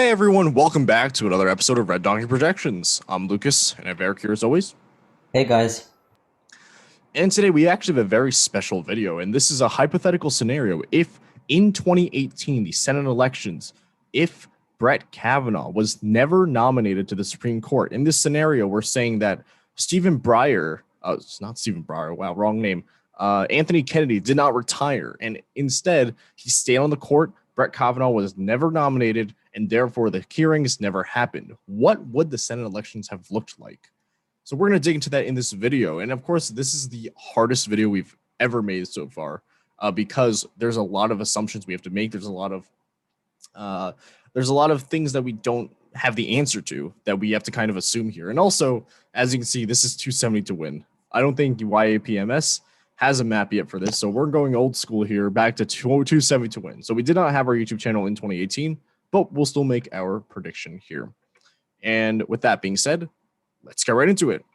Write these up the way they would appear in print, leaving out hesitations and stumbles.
Hey everyone, welcome back to another episode of Red Donkey Projections. I'm Lucas, and I have Eric here as always. Hey guys. And today we actually have a very special video, and this is a hypothetical scenario. If in 2018, the Senate elections, if Brett Kavanaugh was never nominated to the Supreme Court, in this scenario, we're saying that Stephen Breyer, it's not Stephen Breyer, wow, wrong name, Anthony Kennedy did not retire, and instead he stayed on the court. Brett Kavanaugh was never nominated, and therefore the hearings never happened. What would the Senate elections have looked like? So we're going to dig into that in this video. And of course, this is the hardest video we've ever made so far because there's a lot of assumptions we have to make. There's a lot of things that we don't have the answer to that we have to kind of assume here. And also, as you can see, this is 270 to win. I don't think YAPMS has a map yet for this. So we're going old school here, back to 270 to win. So we did not have our YouTube channel in 2018, but we'll still make our prediction here. And with that being said, let's get right into it.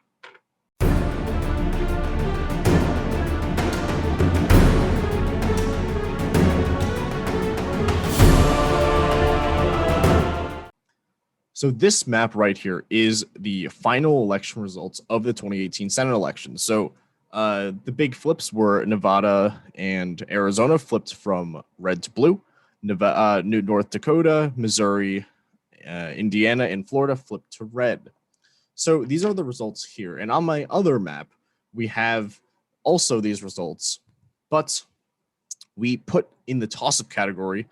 So this map right here is the final election results of the 2018 Senate election. So the big flips were Nevada and Arizona flipped from red to blue. North Dakota, Missouri, Indiana, and Florida flipped to red. So these are the results here. And on my other map, we have also these results, but we put in the toss-up category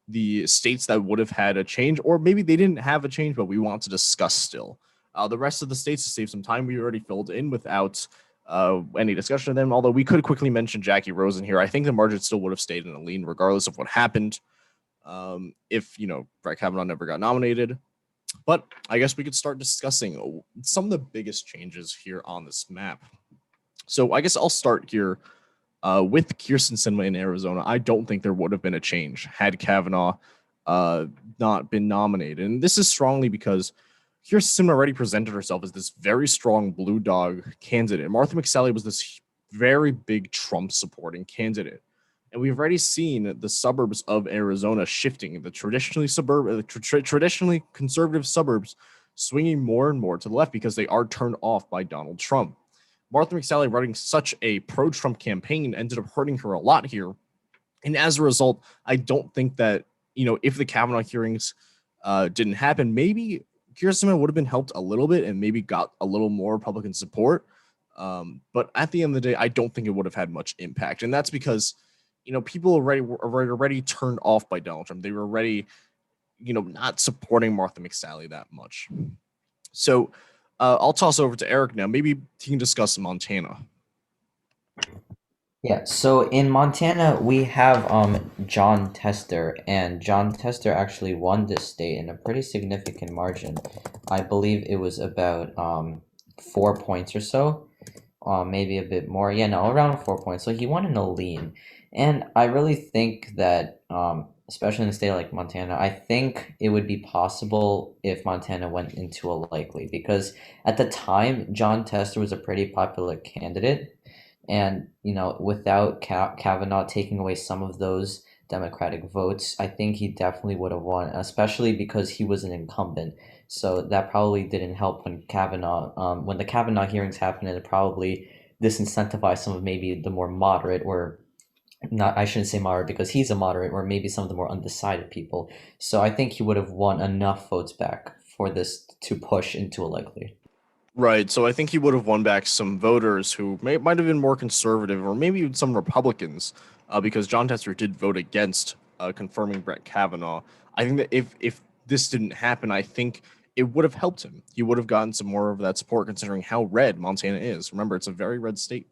the states that would have had a change, or maybe they didn't have a change, but we want to discuss still. The rest of the states, to save some time, we already filled in without any discussion of them, although we could quickly mention Jackie Rosen here. I think the margin still would have stayed in a lean regardless of what happened if, Brett Kavanaugh never got nominated. But I guess we could start discussing some of the biggest changes here on this map. So I guess I'll start here with Kirsten in Arizona. I don't think there would have been a change had Kavanaugh not been nominated. And this is strongly because Kirsten already presented herself as this very strong blue dog candidate. Martha McSally was this very big Trump supporting candidate. And we've already seen the suburbs of Arizona shifting, the traditionally conservative suburbs swinging more and more to the left because they are turned off by Donald Trump. Martha McSally running such a pro-Trump campaign ended up hurting her a lot here. And as a result, I don't think that, if the Kavanaugh hearings didn't happen, maybe Kirsten would have been helped a little bit and maybe got a little more Republican support. But at the end of the day, I don't think it would have had much impact. And that's because people were already turned off by Donald Trump. They were already, not supporting Martha McSally that much. So I'll toss over to Eric now. Maybe he can discuss Montana. Yeah, so in Montana we have John Tester, and John Tester actually won this state in a pretty significant margin. I believe it was about 4 points or so, maybe a bit more. Yeah, no, around 4 points. So he won in a lean. And I really think that, especially in a state like Montana, I think it would be possible if Montana went into a likely, because at the time, John Tester was a pretty popular candidate. And, without Kavanaugh taking away some of those Democratic votes, I think he definitely would have won, especially because he was an incumbent. So that probably didn't help when the Kavanaugh hearings happened, and it probably disincentivized some of maybe the more moderate, or not, I shouldn't say moderate because he's a moderate, or maybe some of the more undecided people. So I think he would have won enough votes back for this to push into a likely. Right. So I think he would have won back some voters who might have been more conservative, or maybe even some Republicans, because John Tester did vote against confirming Brett Kavanaugh. I think that if this didn't happen, I think it would have helped him. He would have gotten some more of that support, considering how red Montana is. Remember, it's a very red state.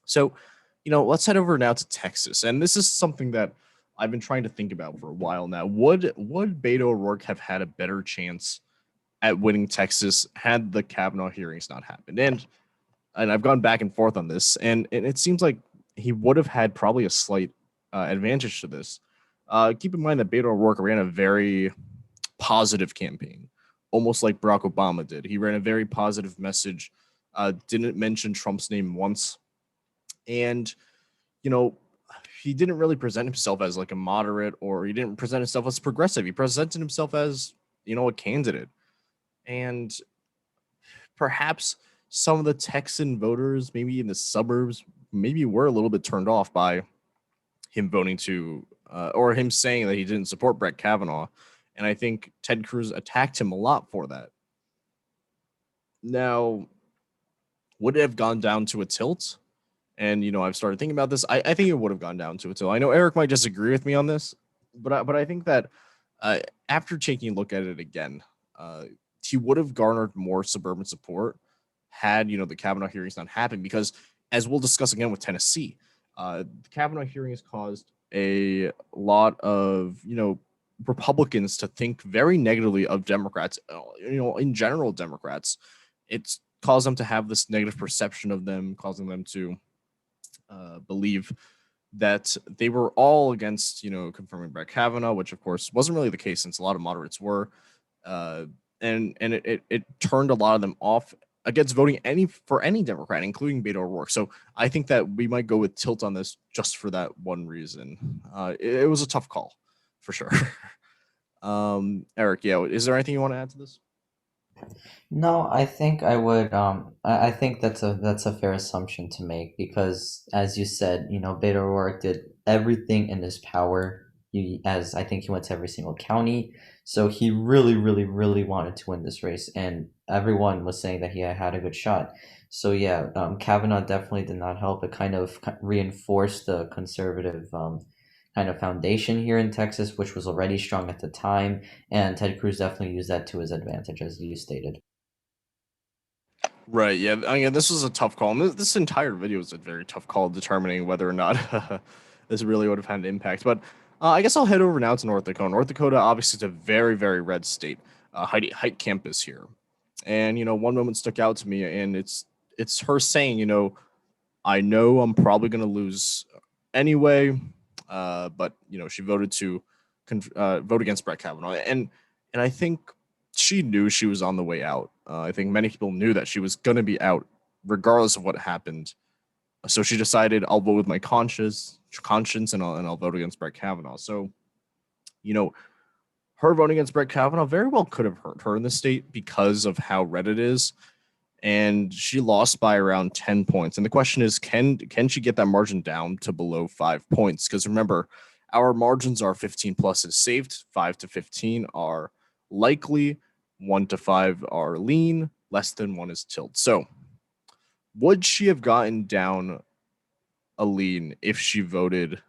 So, let's head over now to Texas. And this is something that I've been trying to think about for a while now. Would Beto O'Rourke have had a better chance at winning Texas had the Kavanaugh hearings not happened? And I've gone back and forth on this, and it seems like he would have had probably a slight advantage to this. Keep in mind that Beto O'Rourke ran a very positive campaign, almost like Barack Obama did. He ran a very positive message, didn't mention Trump's name once. And, he didn't really present himself as like a moderate, or he didn't present himself as progressive. He presented himself as a candidate. And perhaps some of the Texan voters, maybe in the suburbs, maybe were a little bit turned off by him voting to, or him saying that he didn't support Brett Kavanaugh. And I think Ted Cruz attacked him a lot for that. Now, would it have gone down to a tilt? And, I've started thinking about this. I think it would have gone down to a tilt. I know Eric might disagree with me on this, but I think that after taking a look at it again, he would have garnered more suburban support had, the Kavanaugh hearings not happened, because as we'll discuss again with Tennessee, the Kavanaugh hearings caused a lot of, Republicans to think very negatively of Democrats, in general, Democrats. It's caused them to have this negative perception of them, causing them to believe that they were all against, confirming Brett Kavanaugh, which of course wasn't really the case, since a lot of moderates were. And it turned a lot of them off against voting for any Democrat, including Beto O'Rourke. So I think that we might go with tilt on this just for that one reason. It was a tough call, for sure. Eric, yeah, is there anything you want to add to this? No, I think I would. I think that's a fair assumption to make because, as you said, Beto O'Rourke did everything in his power. As I think he went to every single county, so he really, really, really wanted to win this race, and everyone was saying that he had a good shot. So yeah, Kavanaugh definitely did not help. It kind of reinforced the conservative kind of foundation here in Texas, which was already strong at the time, and Ted Cruz definitely used that to his advantage, as you stated. Right. Yeah. I mean, this was a tough call. And this entire video was a very tough call determining whether or not this really would have had an impact. But I guess I'll head over now to North Dakota. North Dakota, obviously, is a very, very red state. Height campus here. And, one moment stuck out to me, and it's her saying, I know I'm probably going to lose anyway, but, she voted to vote against Brett Kavanaugh. And I think she knew she was on the way out. I think many people knew that she was going to be out regardless of what happened. So she decided, I'll vote with my conscience, and I'll vote against Brett Kavanaugh. So, her voting against Brett Kavanaugh very well could have hurt her in the state because of how red it is. And she lost by around 10 points. And the question is, can she get that margin down to below 5 points? Because remember, our margins are 15 plus is saved, 5 to 15 are likely, 1 to 5 are lean, less than 1 is tilt. So would she have gotten down a lean if she voted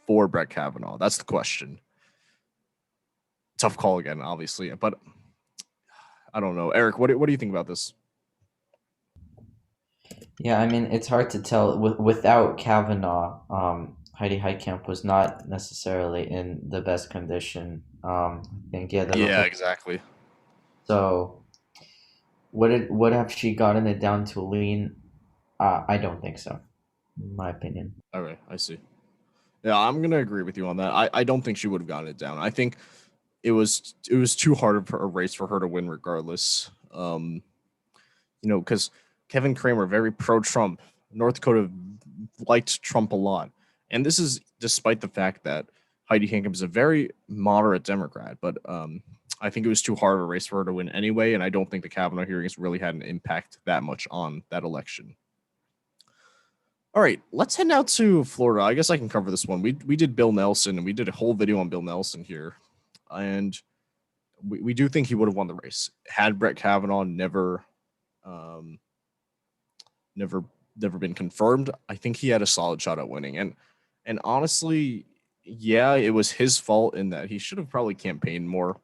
for Brett Kavanaugh? That's the question. Tough call again, obviously, but I don't know. Eric, what do you think about this? Yeah, I mean, it's hard to tell. Without Kavanaugh, Heidi Heitkamp was not necessarily in the best condition. I think, yeah, Yeah, exactly. so would have she gotten it down to lean? I don't think so, in my opinion. Okay, I see. Yeah, I'm gonna agree with you on that. I don't think she would have gotten it down. I think it was too hard of a race for her to win regardless. Because Kevin Cramer, very pro-Trump. North Dakota liked Trump a lot. And this is despite the fact that Heidi Heitkamp is a very moderate Democrat. But I think it was too hard of a race for her to win anyway. And I don't think the Kavanaugh hearings really had an impact that much on that election. All right, let's head now to Florida. I guess I can cover this one. We did Bill Nelson, and we did a whole video on Bill Nelson here. And we do think he would have won the race had Brett Kavanaugh never been confirmed. I think he had a solid shot at winning. And honestly, yeah, it was his fault in that he should have probably campaigned more.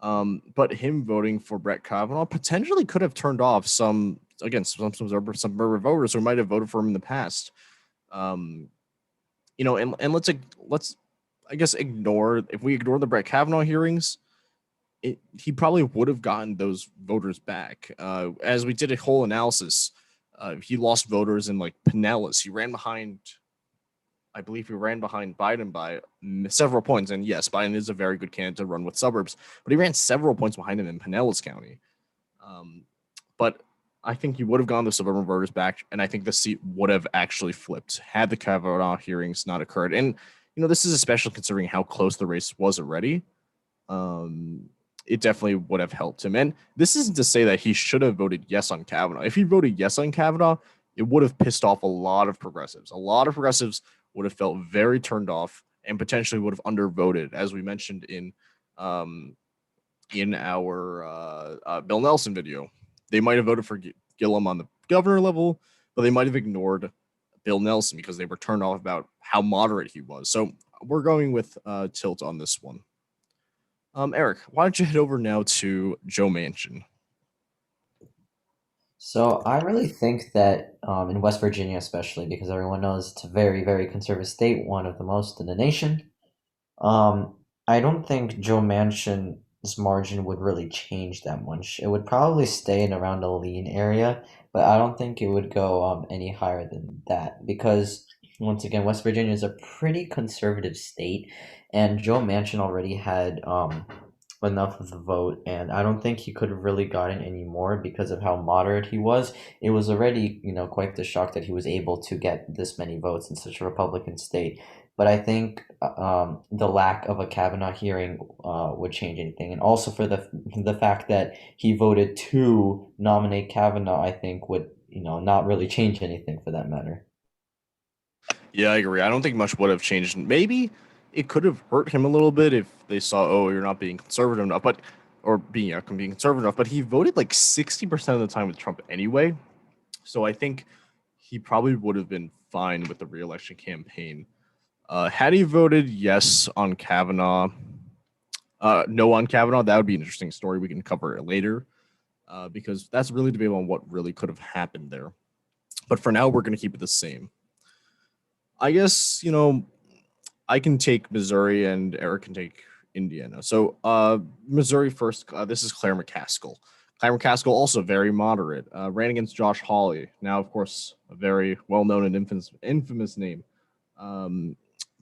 But him voting for Brett Kavanaugh potentially could have turned off some suburban voters who might have voted for him in the past. And let's I guess if we ignore the Brett Kavanaugh hearings, he probably would have gotten those voters back. As we did a whole analysis, he lost voters in like Pinellas. I believe he ran behind Biden by several points. And yes, Biden is a very good candidate to run with suburbs, but he ran several points behind him in Pinellas County. But I think he would have gotten the suburban voters back, and I think the seat would have actually flipped had the Kavanaugh hearings not occurred. And, this is especially considering how close the race was already. it definitely would have helped him. And this isn't to say that he should have voted yes on Kavanaugh. If he voted yes on Kavanaugh, it would have pissed off a lot of progressives. A lot of progressives would have felt very turned off and potentially would have undervoted, as we mentioned um, in our Bill Nelson video. They might have voted for Gillum on the governor level, but they might have ignored Bill Nelson because they were turned off about how moderate he was. So we're going with tilt on this one. Eric, why don't you head over now to Joe Manchin? So I really think that in West Virginia, especially because everyone knows it's a very, very conservative state, one of the most in the nation. I don't think Joe Manchin's margin would really change that much. It would probably stay in around a lean area, but I don't think it would go any higher than that because once again, West Virginia is a pretty conservative state, and Joe Manchin already had enough of the vote, and I don't think he could have really gotten any more because of how moderate he was. It was already, quite the shock that he was able to get this many votes in such a Republican state. But I think the lack of a Kavanaugh hearing would change anything, and also for the fact that he voted to nominate Kavanaugh, I think would not really change anything for that matter. Yeah, I agree. I don't think much would have changed. Maybe it could have hurt him a little bit if they saw, oh, you're not being conservative enough, but or being conservative enough. But he voted like 60% of the time with Trump anyway, so I think he probably would have been fine with the reelection campaign. Had he voted yes on Kavanaugh, no on Kavanaugh, that would be an interesting story. We can cover it later because that's really debatable on what really could have happened there. But for now, we're going to keep it the same. I guess, I can take Missouri and Eric can take Indiana. So Missouri first. This is Claire McCaskill. Claire McCaskill, also very moderate, ran against Josh Hawley. Now, of course, a very well-known and infamous name.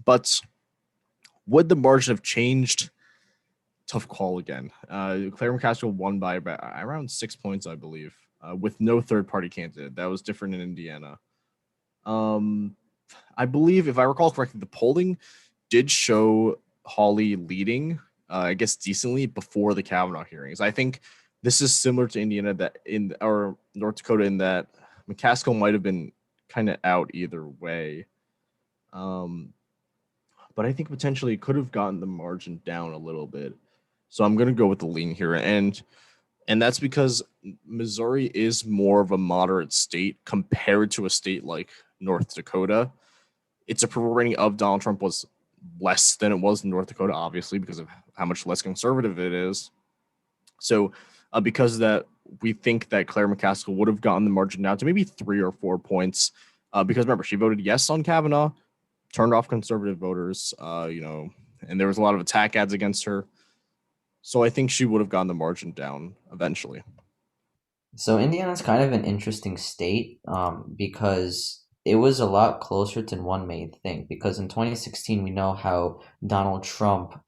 But would the margin have changed? Tough call again. Claire McCaskill won by around 6 points, I believe, with no third-party candidate. That was different in Indiana. I believe, if I recall correctly, the polling did show Hawley leading, I guess, decently before the Kavanaugh hearings. I think this is similar to Indiana or North Dakota in that McCaskill might have been kind of out either way. But I think potentially it could have gotten the margin down a little bit. So I'm going to go with the lean here. And that's because Missouri is more of a moderate state compared to a state like North Dakota. Its approval rating of Donald Trump was less than it was in North Dakota, obviously, because of how much less conservative it is. So because of that, we think that Claire McCaskill would have gotten the margin down to maybe 3 or 4 points. Because remember, she voted yes on Kavanaugh, turned off conservative voters, and there was a lot of attack ads against her. So I think she would have gotten the margin down eventually. So Indiana's kind of an interesting state because it was a lot closer than one may think. Because in 2016, we know how Donald Trump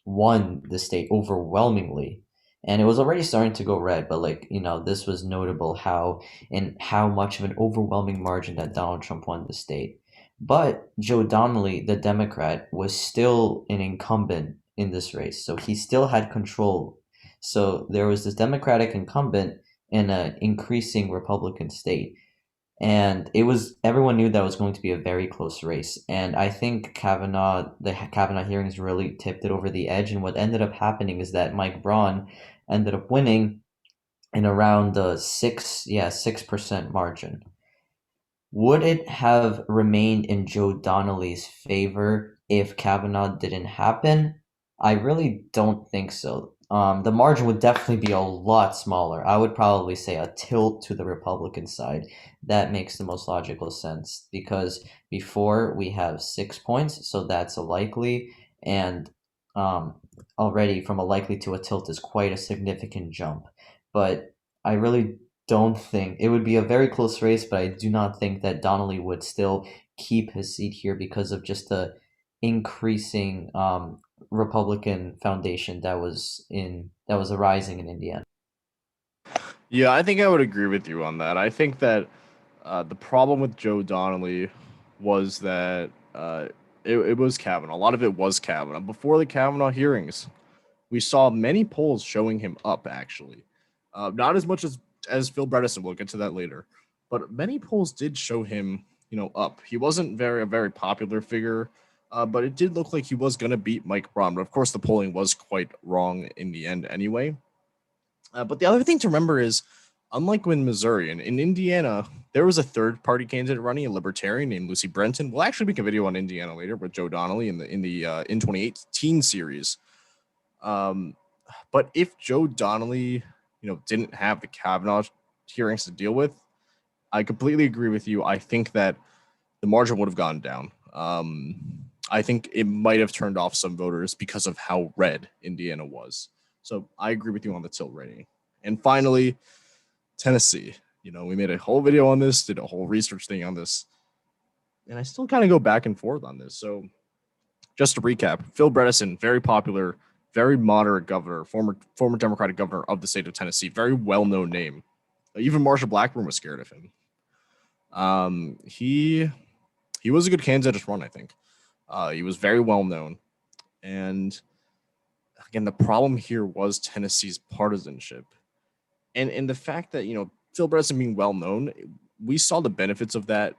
won the state overwhelmingly, and it was already starting to go red. But this was notable how much of an overwhelming margin that Donald Trump won the state. But Joe Donnelly, the Democrat, was still an incumbent in this race, so he still had control. So there was this Democratic incumbent in an increasing Republican state. And everyone knew that was going to be a very close race. And I think the Kavanaugh hearings really tipped it over the edge. And what ended up happening is that Mike Braun ended up winning in around the 6% margin. Would it have remained in Joe Donnelly's favor if Kavanaugh didn't happen? I really don't think so. The margin would definitely be a lot smaller. I would probably say a tilt to the Republican side. That makes the most logical sense because before we have 6 points, so that's a likely, and already from a likely to a tilt is quite a significant jump. But I really don't think it would be a very close race, but I do not think that Donnelly would still keep his seat here because of just the increasing Republican foundation that was arising in Indiana. Yeah, I think I would agree with you on that. I think that the problem with Joe Donnelly was that it was Kavanaugh. A lot of it was Kavanaugh. Before the Kavanaugh hearings, we saw many polls showing him up, actually. Not as much as Phil Bredesen. We'll get to that later. But many polls did show him, up. He wasn't a very popular figure, but it did look like he was going to beat Mike Braun. But of course, the polling was quite wrong in the end anyway. But the other thing to remember is, unlike in Missouri and in Indiana, there was a third-party candidate running, a libertarian named Lucy Brenton. We'll actually make a video on Indiana later with Joe Donnelly in the 2018 series. But if Joe Donnelly, didn't have the Kavanaugh hearings to deal with, I completely agree with you. I think that the margin would have gone down. I think it might have turned off some voters because of how red Indiana was. So I agree with you on the tilt rating. And finally, Tennessee. We made a whole video on this, did a whole research thing on this, and I still kind of go back and forth on this. So just to recap, Phil Bredesen, very popular, very moderate governor, former Democratic governor of the state of Tennessee, very well-known name. Even Marsha Blackburn was scared of him. He was a good candidate to run, I think. He was very well-known. And again, the problem here was Tennessee's partisanship. And the fact that, Phil Bredesen being well-known, we saw the benefits of that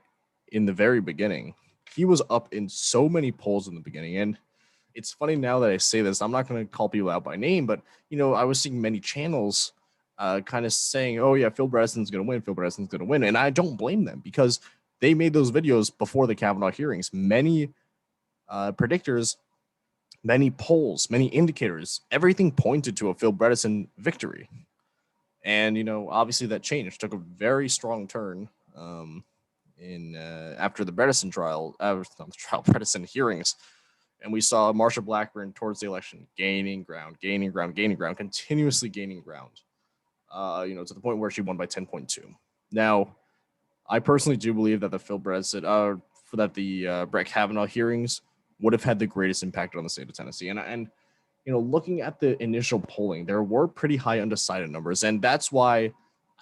in the very beginning. He was up in so many polls in the beginning. And it's funny now that I say this, I'm not going to call people out by name, but, I was seeing many channels kind of saying, oh, yeah, Phil Bredesen's going to win. Phil Bredesen's going to win. And I don't blame them because they made those videos before the Kavanaugh hearings. Many predictors, many polls, many indicators, everything pointed to a Phil Bredesen victory. And, obviously that changed, took a very strong turn after the Bredesen trial, Bredesen hearings. And we saw Marsha Blackburn towards the election gaining ground, continuously gaining ground, to the point where she won by 10.2. Now, I personally do believe that the Brett Kavanaugh hearings would have had the greatest impact on the state of Tennessee. And looking at the initial polling, there were pretty high undecided numbers. And that's why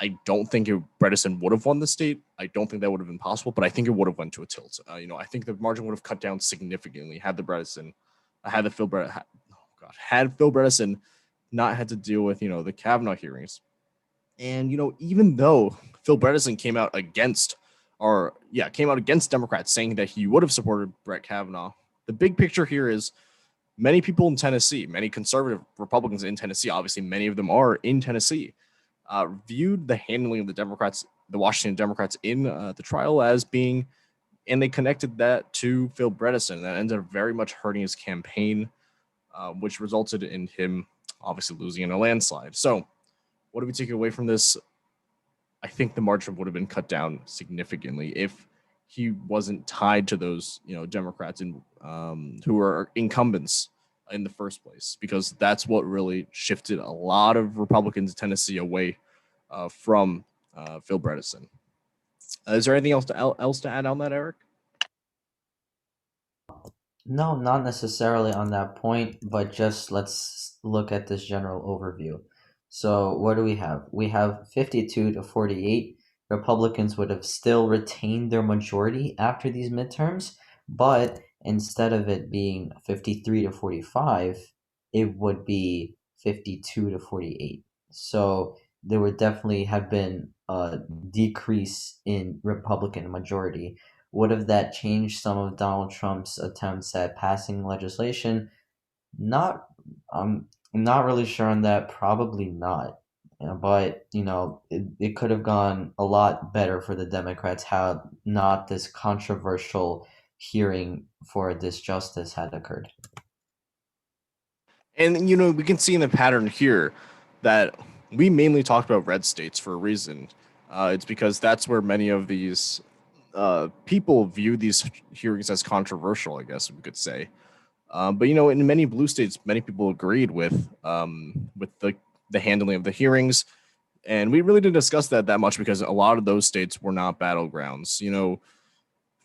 I don't think Bredesen would have won the state. I don't think that would have been possible, but I think it would have went to a tilt. I think the margin would have cut down significantly had Phil Bredesen not had to deal with, the Kavanaugh hearings. And, even though Phil Bredesen came out against Democrats saying that he would have supported Brett Kavanaugh, the big picture here is many people in Tennessee, many conservative Republicans in Tennessee, obviously many of them are in Tennessee, viewed the handling of the Washington Democrats in the trial as being, and they connected that to Phil Bredesen. That ended up very much hurting his campaign, which resulted in him obviously losing in a landslide. So what do we take away from this? I think the margin would have been cut down significantly if he wasn't tied to those, Democrats who are incumbents in the first place, because that's what really shifted a lot of Republicans in Tennessee away from Phil Bredesen. Is there anything else to add on that, Eric? No, not necessarily on that point, but just let's look at this general overview. So what do we have? We have 52 to 48. Republicans would have still retained their majority after these midterms, but instead of it being 53 to 45, it would be 52 to 48. So there would definitely have been a decrease in Republican majority. Would have that changed some of Donald Trump's attempts at passing legislation? Not, I'm not really sure on that. Probably not. But it could have gone a lot better for the Democrats had not this controversial hearing for this justice had occurred. And we can see in the pattern here that we mainly talked about red states for a reason. It's because that's where many of these people view these hearings as controversial, I guess we could say. But in many blue states, many people agreed with the handling of the hearings, and we really didn't discuss that much because a lot of those states were not battlegrounds.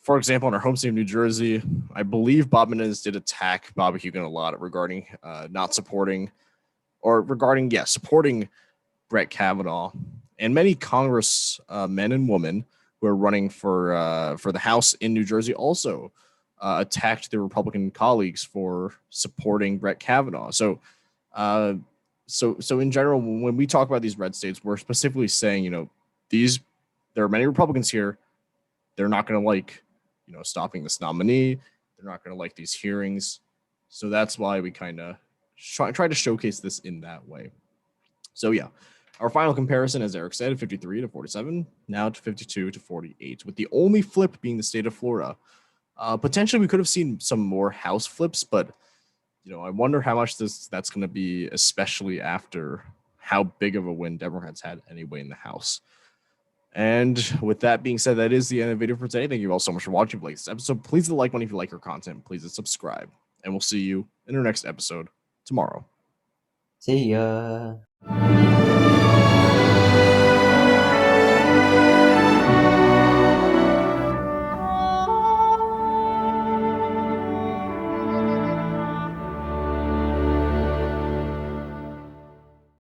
For example, in our home state of New Jersey, I believe Bob Menendez did attack Bobby Hugin a lot regarding supporting Brett Kavanaugh, and many Congress men and women who are running for the House in New Jersey also attacked their Republican colleagues for supporting Brett Kavanaugh. So So in general, when we talk about these red states, we're specifically saying, there are many Republicans here. They're not going to like, stopping this nominee. They're not going to like these hearings. So that's why we kind of try to showcase this in that way. So yeah, our final comparison, as Eric said, 53 to 47, now to 52 to 48, with the only flip being the state of Florida. Potentially, we could have seen some more House flips, but I wonder how much that's going to be, especially after how big of a win Democrats had anyway in the House. And with that being said, that is the end of the video for today. Thank you all so much for watching. If you like this episode, please hit the like button if you like our content. Please subscribe, and we'll see you in our next episode tomorrow. See ya.